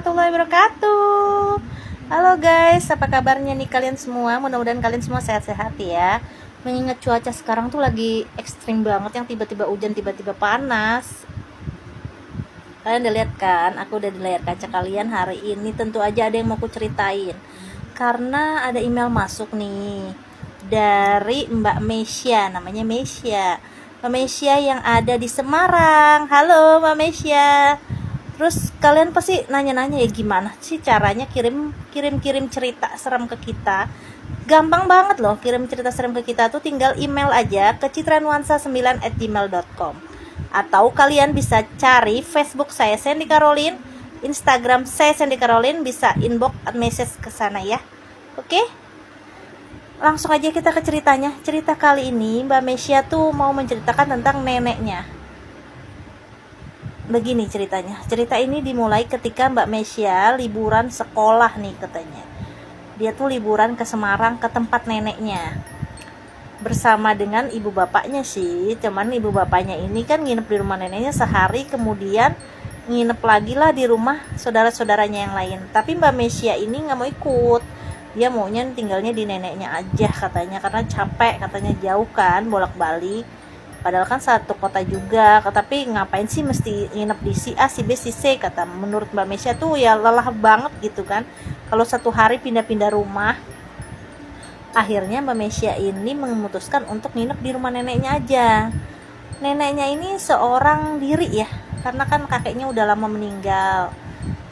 warahmatullahi wabarakatuh. Halo guys, apa kabarnya nih kalian semua? Mudah-mudahan kalian semua sehat-sehat ya. Mengingat cuaca sekarang tuh lagi ekstrim banget, yang tiba-tiba hujan, tiba-tiba panas. Kalian udah lihat kan? Aku udah di layar kaca kalian hari ini. Tentu aja ada yang mau aku ceritain, karena ada email masuk nih dari Mbak Mesya, namanya Mesya. Mbak Mesya yang ada di Semarang. Halo Mbak Mesya. Terus kalian pasti nanya-nanya ya, gimana sih caranya kirim cerita serem ke kita? Gampang banget loh, kirim cerita serem ke kita tuh tinggal email aja ke citranuansa9@gmail.com. Atau kalian bisa cari Facebook saya Sandy Caroline, Instagram saya Sandy Caroline, bisa inbox message ke sana ya. Oke? Langsung aja kita ke ceritanya. Cerita kali ini Mbak Mesya tuh mau menceritakan tentang neneknya. Begini ceritanya. Cerita ini dimulai ketika Mbak Mesya liburan sekolah nih katanya. Dia tuh liburan ke Semarang ke tempat neneknya bersama dengan ibu bapaknya sih. Cuman ibu bapaknya ini kan nginep di rumah neneknya sehari, kemudian nginep lagi lah di rumah saudara-saudaranya yang lain. Tapi Mbak Mesya ini nggak mau ikut. Dia maunya tinggalnya di neneknya aja katanya, karena capek katanya, jauh kan bolak-balik. Padahal kan satu kota juga, tapi ngapain sih mesti nginep di si A, si B, si C, kata menurut Mbak Mesya tuh ya lelah banget gitu kan kalau satu hari pindah-pindah rumah. Akhirnya Mbak Mesya ini memutuskan untuk nginep di rumah neneknya aja. Neneknya ini seorang diri ya, karena kan kakeknya udah lama meninggal.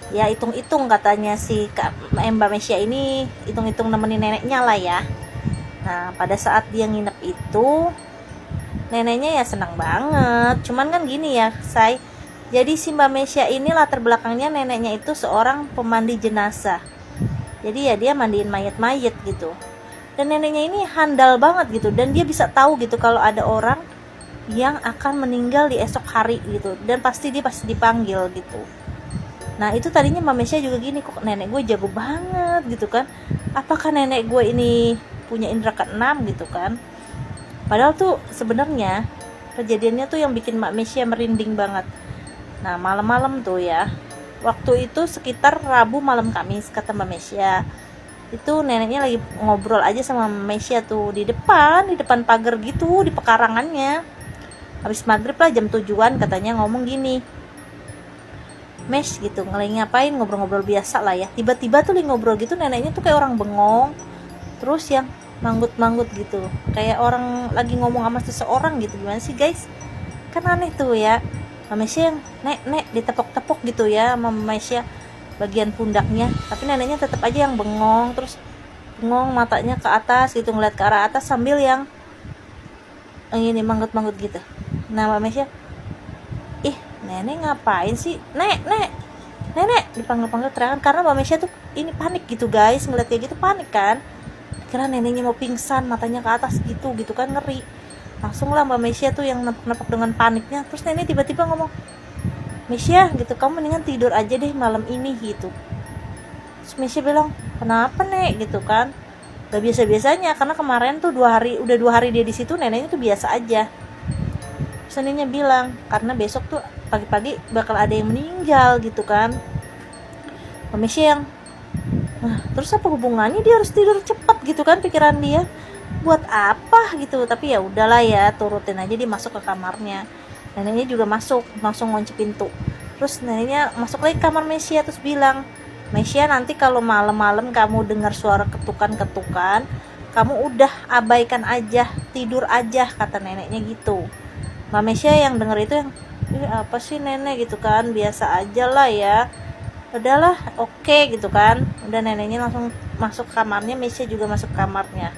Ya hitung-hitung katanya si Mbak Mesya ini hitung-hitung nemenin neneknya lah ya. Nah pada saat dia nginep itu, neneknya ya senang banget. Cuman kan gini ya say, jadi si Mbak Mesya ini latar belakangnya neneknya itu seorang pemandi jenazah. Jadi ya dia mandiin mayat-mayat gitu. Dan neneknya ini handal banget gitu, dan dia bisa tahu gitu kalau ada orang yang akan meninggal di esok hari gitu, dan pasti dipanggil gitu. Nah itu tadinya Mbak Mesya juga gini, kok nenek gue jago banget gitu kan, apakah nenek gue ini punya indera keenam gitu kan. Padahal tuh sebenarnya kejadiannya tuh yang bikin Mbak Mesya merinding banget. Nah malam-malam tuh ya, waktu itu sekitar Rabu malam Kamis, kata Mbak Mesya, itu neneknya lagi ngobrol aja sama Mbak Mesya tuh di depan pagar gitu, di pekarangannya. Habis maghrib lah, jam 7-an katanya, ngomong gini, Mes gitu, lagi ngapain, ngobrol-ngobrol biasa lah ya. Tiba-tiba tuh lagi ngobrol gitu, neneknya tuh kayak orang bengong, terus yang manggut-manggut gitu, kayak orang lagi ngomong sama seseorang gitu. Gimana sih guys, kan aneh tuh ya. Mbak Mesya yang nek ditepok-tepok gitu ya sama Mbak Mesya bagian pundaknya, tapi neneknya tetap aja yang bengong, terus bengong matanya ke atas gitu, ngeliat ke arah atas sambil yang ini manggut-manggut gitu. Nah Mbak Mesya, ih nenek ngapain sih, nenek dipanggil-panggil teriakan, karena Mbak Mesya tuh ini panik gitu guys, ngeliat kayak gitu panik kan, kira neneknya mau pingsan, matanya ke atas gitu kan, ngeri. Langsung lah Mbak Mesya tuh yang nepek-nepek dengan paniknya. Terus nenek tiba-tiba ngomong, Mesya gitu, kamu mendingan tidur aja deh malam ini gitu. Terus Mesya bilang, kenapa nek gitu kan, gak biasa-biasanya, karena kemarin tuh udah dua hari dia di situ, neneknya tuh biasa aja. Terus neneknya bilang, karena besok tuh pagi-pagi bakal ada yang meninggal gitu kan. Mbak Mesya yang, nah terus apa hubungannya dia harus tidur cepat gitu kan, pikiran dia, buat apa gitu. Tapi ya udahlah ya, turutin aja. Dia masuk ke kamarnya, neneknya juga masuk, langsung ngunci pintu. Terus neneknya masuk lagi ke kamar Mesya, terus bilang, Mesya nanti kalau malam-malam kamu dengar suara ketukan-ketukan, kamu udah abaikan aja, tidur aja, kata neneknya gitu. Mbak Mesya yang denger itu yang, apa sih nenek gitu kan, biasa aja lah ya, udahlah oke gitu kan. Udah neneknya langsung masuk kamarnya, Mesya juga masuk kamarnya.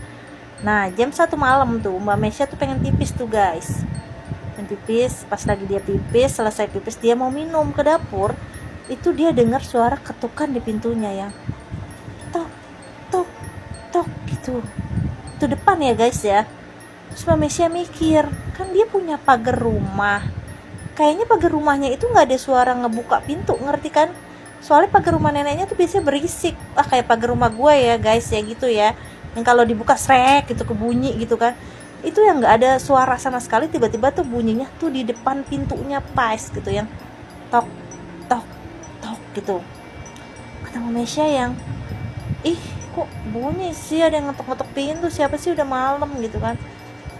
Nah jam 1 malam tuh Mbak Mesya tuh pengen pipis tuh guys, pengen pipis. Pas lagi dia pipis, selesai pipis dia mau minum ke dapur, itu dia dengar suara ketukan di pintunya yang tok tok tok gitu. Itu depan ya guys ya. Terus Mbak Mesya mikir, kan dia punya pagar rumah, kayaknya pagar rumahnya itu nggak ada suara ngebuka pintu, ngerti kan? Soalnya pagar rumah neneknya tuh biasanya berisik, kayak pagar rumah gue ya guys ya gitu ya, yang kalau dibuka srek gitu kebunyi gitu kan. Itu yang nggak ada suara sama sekali, tiba-tiba tuh bunyinya tuh di depan pintunya pas gitu, yang tok tok tok gitu. Kata Mbak Mesya yang, ih kok bunyi sih, ada yang ngetok-ngetok pintu, siapa sih, udah malam gitu kan.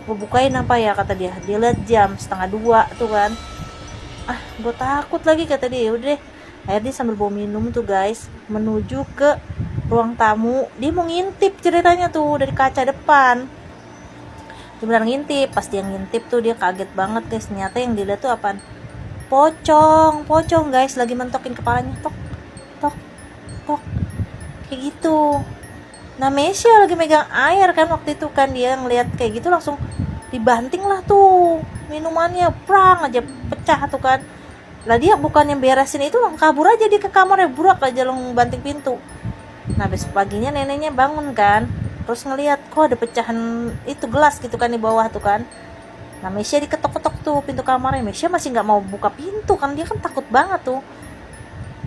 Gue bukain apa ya, kata dia lihat jam 1:30 tuh kan. Ah gue takut lagi, kata dia. Udah deh, akhirnya dia sambil bawa minum tuh guys, menuju ke ruang tamu. Dia mau ngintip ceritanya tuh dari kaca depan. Dia benar ngintip. Pas dia ngintip tuh dia kaget banget guys, ternyata yang dilihat tuh apaan? Pocong guys, lagi mentokin kepalanya, tok tok tok kayak gitu. Nah Mesya lagi megang air kan waktu itu kan, dia ngeliat kayak gitu langsung dibanting lah tuh minumannya, prang aja pecah tuh kan. Lah dia bukan yang beresin itu, kabur aja dia ke kamarnya, burak aja long banting pintu. Nah besok paginya neneknya bangun kan, terus ngeliat kok ada pecahan itu gelas gitu kan di bawah tuh kan. Nah Mesya diketok-ketok tuh pintu kamarnya. Mesya masih nggak mau buka pintu kan, dia kan takut banget tuh.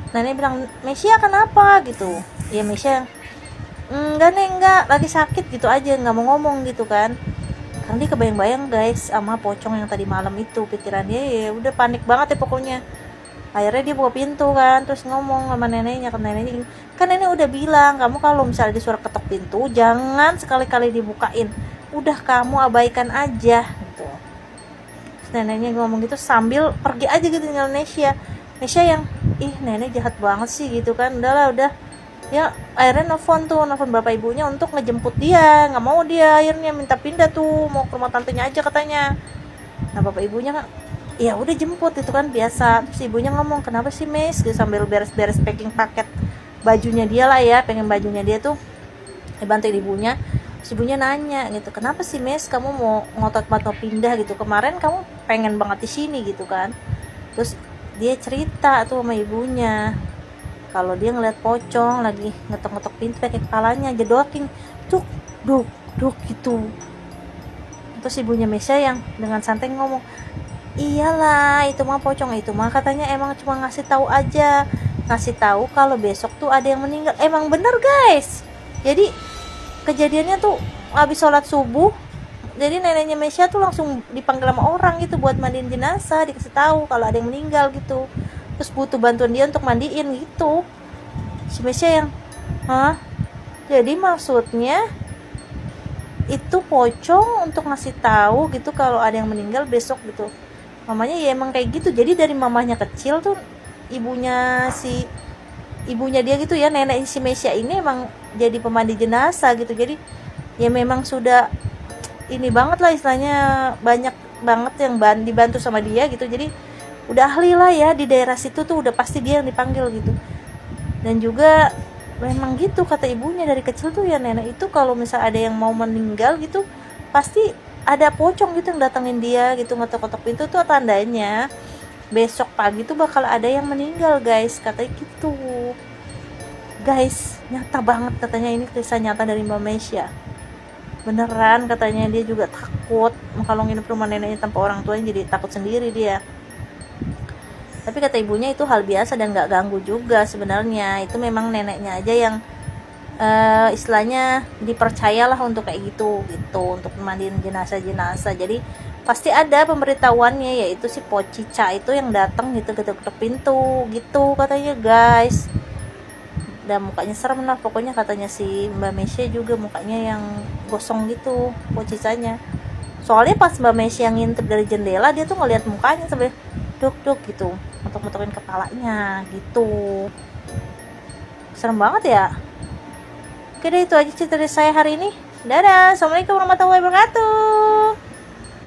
Nenek bilang, Mesya kenapa gitu. Ya Mesya, enggak lagi sakit gitu aja, nggak mau ngomong gitu kan. Kan dia kebayang-bayang guys sama pocong yang tadi malam itu. Pikiran dia ya udah panik banget ya pokoknya. Akhirnya dia buka pintu kan, terus ngomong sama neneknya. Kan neneknya, kan nenek udah bilang kamu kalau misalnya disuruh ketok pintu jangan sekali-kali dibukain, udah kamu abaikan aja gitu. Terus neneknya ngomong gitu sambil pergi aja gitu tinggal Mesya. Mesya yang, ih nenek jahat banget sih gitu kan. Udahlah udah ya, akhirnya nelfon bapak ibunya untuk ngejemput dia. Nggak mau dia, akhirnya minta pindah tuh, mau ke rumah tantenya aja katanya. Nah bapak ibunya kan, ya udah jemput itu kan biasa. Terus ibunya ngomong, kenapa sih Mes gitu, sambil beres-beres packing paket bajunya dia lah ya, pengen bajunya dia tuh dibantuin ibunya. Terus ibunya nanya gitu, kenapa sih Mes kamu mau ngotot banget mau pindah gitu, kemarin kamu pengen banget di sini gitu kan. Terus dia cerita tuh sama ibunya kalau dia ngeliat pocong lagi ngetok-ngetok pintu pakai kepalanya, jedotin duk duk duk gitu. Terus ibunya Mesya yang dengan santai ngomong, iyalah itu mah pocong, itu mah katanya emang cuma ngasih tahu aja, ngasih tahu kalau besok tuh ada yang meninggal. Emang bener guys, jadi kejadiannya tuh habis sholat subuh, jadi neneknya Mesya tuh langsung dipanggil sama orang gitu buat mandiin jenazah, dikasih tahu kalau ada yang meninggal gitu, terus butuh bantuan dia untuk mandiin gitu. Si Mesya yang, hah? Jadi maksudnya itu pocong untuk ngasih tahu gitu kalau ada yang meninggal besok gitu. Mamanya ya emang kayak gitu. Jadi dari mamanya kecil tuh ibunya dia gitu ya, nenek si Mesya ini emang jadi pemandi jenazah gitu. Jadi ya memang sudah ini banget lah istilahnya, banyak banget yang dibantu sama dia gitu. Jadi udah ahli lah ya di daerah situ tuh, udah pasti dia yang dipanggil gitu. Dan juga memang gitu kata ibunya, dari kecil tuh ya nenek itu kalau misal ada yang mau meninggal gitu pasti ada pocong gitu yang datangin dia gitu, ngetok-ngetok pintu tuh tandanya besok pagi tuh bakal ada yang meninggal guys, katanya gitu guys. Nyata banget katanya, ini kisah nyata dari Mbak Mesya, beneran katanya. Dia juga takut kalau nginep rumah neneknya tanpa orang tuanya, jadi takut sendiri dia. Tapi kata ibunya itu hal biasa dan gak ganggu juga sebenarnya. Itu memang neneknya aja yang istilahnya dipercayalah untuk kayak gitu untuk mandiin jenazah. Jadi pasti ada pemberitahuannya, yaitu si Pocica itu yang datang gitu, ketuk-ketuk pintu gitu katanya guys. Dan mukanya serem lah pokoknya, katanya si Mbak Mesya juga mukanya yang gosong gitu Pocicanya. Soalnya pas Mbak Mesya ngintip dari jendela, dia tuh ngeliat mukanya sampai duk gitu, mentok-mentokin kepalanya gitu. Serem banget ya. Oke deh, itu aja cerita dari saya hari ini. Dadah, assalamualaikum warahmatullahi wabarakatuh.